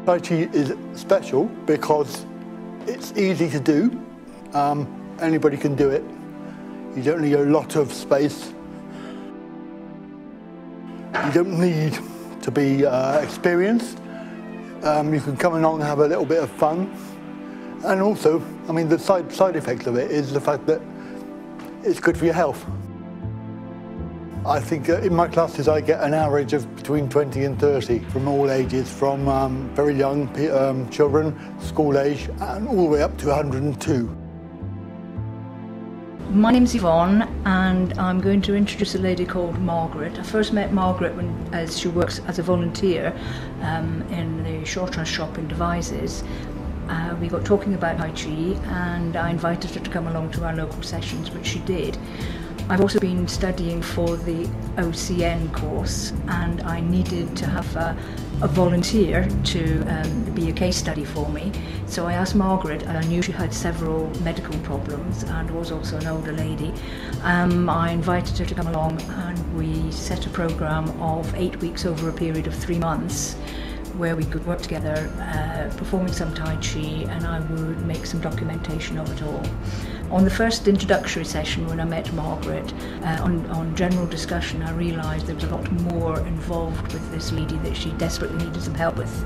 Tai Chi is special because it's easy to do. Anybody can do it. You don't need a lot of space. You don't need to be experienced. You can come along and have a little bit of fun. And also, I mean, the side effect of it is the fact that it's good for your health. I think in my classes I get an average of between 20 and 30 from all ages, from very young children, school age, and all the way up to 102. My name's Yvonne, and I'm going to introduce a lady called Margaret. I first met Margaret as she works as a volunteer in the short trust shop in Devizes. We got talking about Tai Chi, and I invited her to come along to our local sessions, which she did. I've also been studying for the OCN course, and I needed to have a volunteer to be a case study for me. So I asked Margaret, and I knew she had several medical problems and was also an older lady. I invited her to come along, and we set a programme of 8 weeks over a period of 3 months, where we could work together, performing some Tai Chi, and I would make some documentation of it all. On the first introductory session when I met Margaret, on general discussion, I realised there was a lot more involved with this lady that she desperately needed some help with.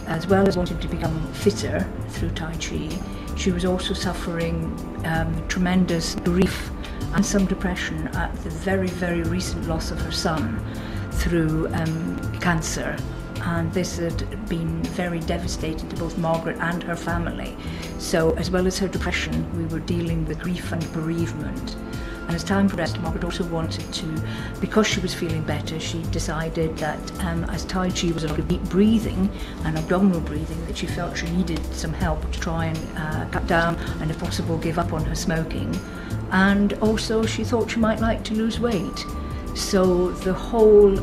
As well as wanting to become fitter through Tai Chi, she was also suffering tremendous grief and some depression at the very, very recent loss of her son through cancer. And this had been very devastating to both Margaret and her family. So as well as her depression, we were dealing with grief and bereavement. And as time progressed, Margaret also wanted to, because she was feeling better, she decided that as Tai Chi was a lot of deep breathing and abdominal breathing, that she felt she needed some help to try and cut down and, if possible, give up on her smoking. And also she thought she might like to lose weight. So the whole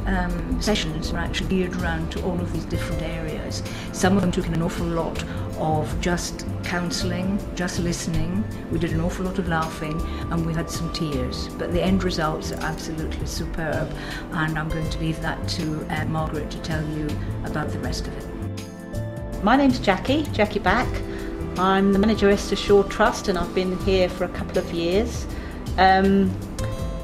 sessions were actually geared around to all of these different areas. Some of them took in an awful lot of just counselling, just listening. We did an awful lot of laughing, and we had some tears. But the end results are absolutely superb, and I'm going to leave that to Margaret to tell you about the rest of it. My name's Jackie Back. I'm the manageress of Shore Trust, and I've been here for a couple of years.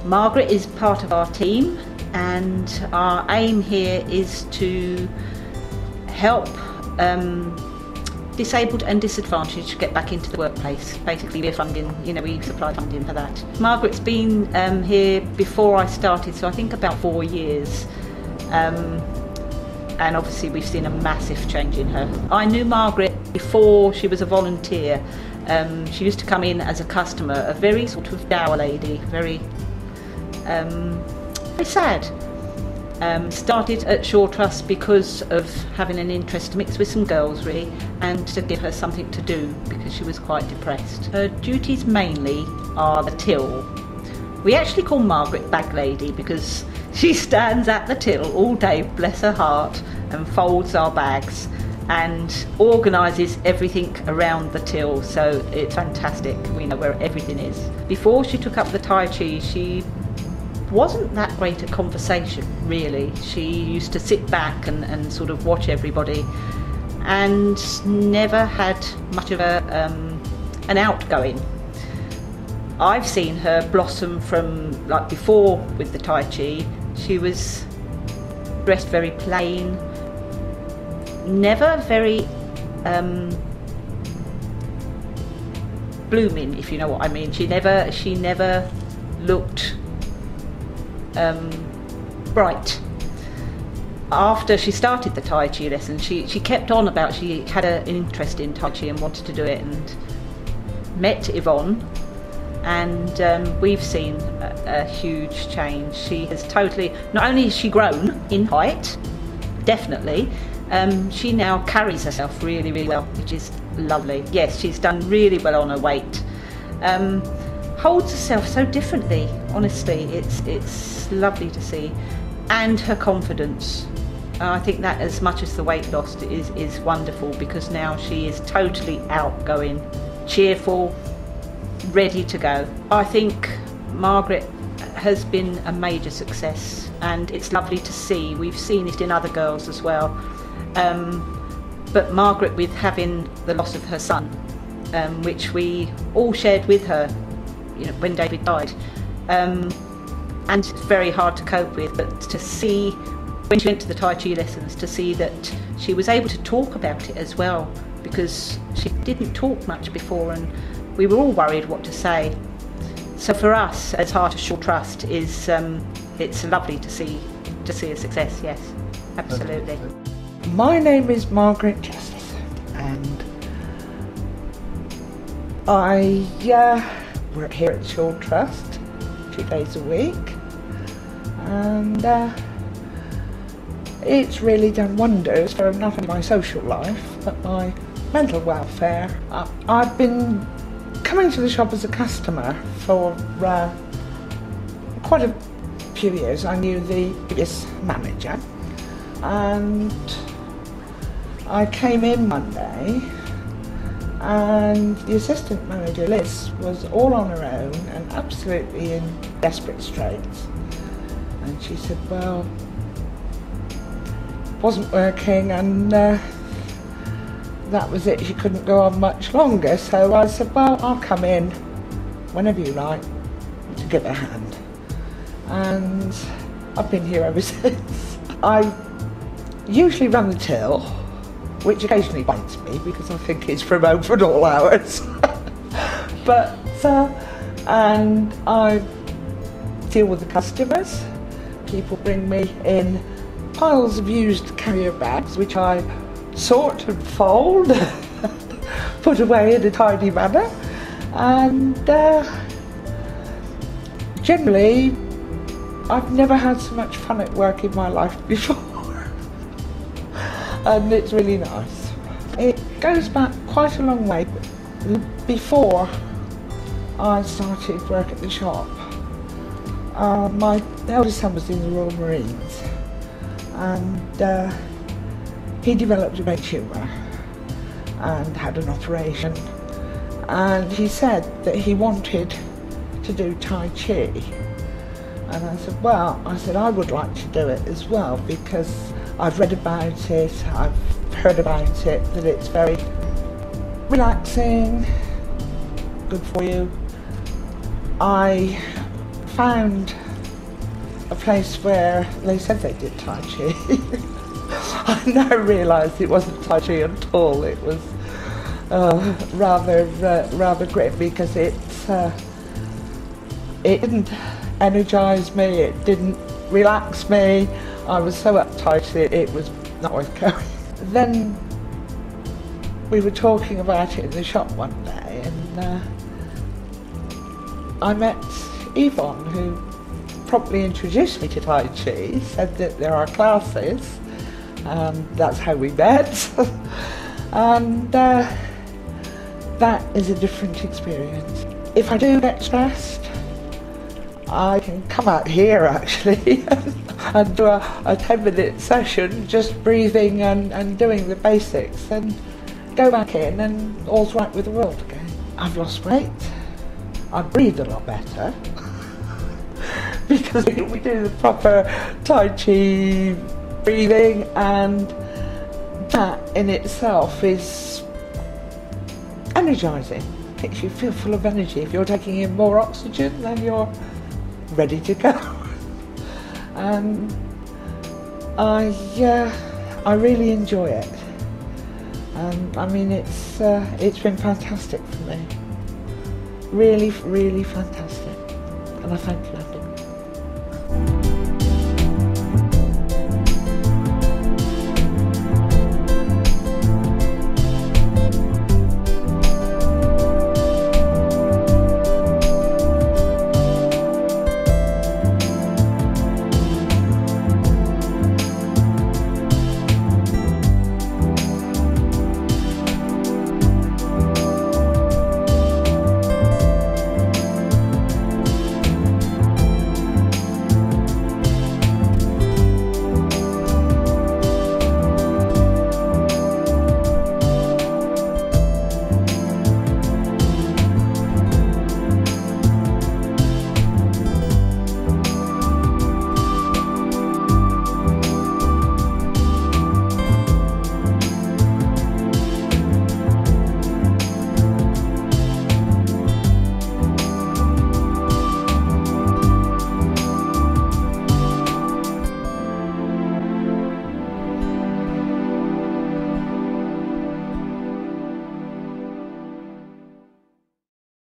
Margaret is part of our team, and our aim here is to help disabled and disadvantaged get back into the workplace. Basically, we're funding, we supply funding for that. Margaret's been here before I started, so I think about 4 years. And obviously we've seen a massive change in her. I knew Margaret before she was a volunteer. She used to come in as a customer, a very sort of dour lady, very sad. Started at Shore Trust because of having an interest to mix with some girls, really, and to give her something to do because she was quite depressed. Her duties mainly are the till. We actually call Margaret Bag Lady because she stands at the till all day, bless her heart, and folds our bags and organises everything around the till, so it's fantastic. We know where everything is. Before she took up the Tai Chi, she wasn't that great at conversation, really. She used to sit back and sort of watch everybody, and never had much of an outgoing. I've seen her blossom from, like before with the Tai Chi, she was dressed very plain, never very blooming, if you know what I mean. She never looked bright. After she started the Tai Chi lesson, she kept on about, she had an interest in Tai Chi and wanted to do it, and met Yvonne, and we've seen a huge change. She has totally, not only has she grown in height, definitely, she now carries herself really, really well, which is lovely. Yes, she's done really well on her weight. Holds herself so differently, honestly, it's lovely to see. And her confidence. I think that as much as the weight loss is wonderful, because now she is totally outgoing, cheerful, ready to go. I think Margaret has been a major success, and it's lovely to see. We've seen it in other girls as well. But Margaret, with having the loss of her son, which we all shared with her, you know, when David died, and it's very hard to cope with, but to see, when she went to the Tai Chi lessons, to see that she was able to talk about it as well, because she didn't talk much before and we were all worried what to say. So for us, as Heart of Short Trust, is it's lovely to see a success, yes, absolutely. My name is Margaret Justice, and I work here at Short Trust 2 days a week, and it's really done wonders for not only my social life but my mental welfare. I've been coming to the shop as a customer for quite a few years. I knew the previous manager, and I came in Monday and the assistant manager, Liz, was all on her own and absolutely in desperate straits. And she said, well, it wasn't working, and that was it. She couldn't go on much longer. So I said, well, I'll come in whenever you like to give a hand. And I've been here ever since. I usually run the till, which occasionally bites me because I think it's from over at all hours. But, and I deal with the customers. People bring me in piles of used carrier bags, which I sort and fold, put away in a tidy manner, and generally I've never had so much fun at work in my life before. And it's really nice. It goes back quite a long way. Before I started work at the shop, my eldest son was in the Royal Marines, and he developed a brain tumour and had an operation, and he said that he wanted to do Tai Chi. And I said, well, I would like to do it as well, because I've read about it, I've heard about it, that it's very relaxing, good for you. I found a place where they said they did Tai Chi. I now realise it wasn't Tai Chi at all. It was rather grim, because it didn't energise me, it didn't relax me. I was so uptight it was not worth going. Then we were talking about it in the shop one day, and I met Yvonne, who properly introduced me to Tai Chi, said that there are classes, and that's how we met. And that is a different experience. If I do get stressed, I can come out here actually and do a 10-minute session just breathing and doing the basics, and go back in and all's right with the world again. I've lost weight, I breathe a lot better because we do the proper Tai Chi breathing, and that in itself is energising. Makes you feel full of energy. If you're taking in more oxygen, then you're ready to go. And I really enjoy it, and I mean it's been fantastic for me, really fantastic, and I thank you.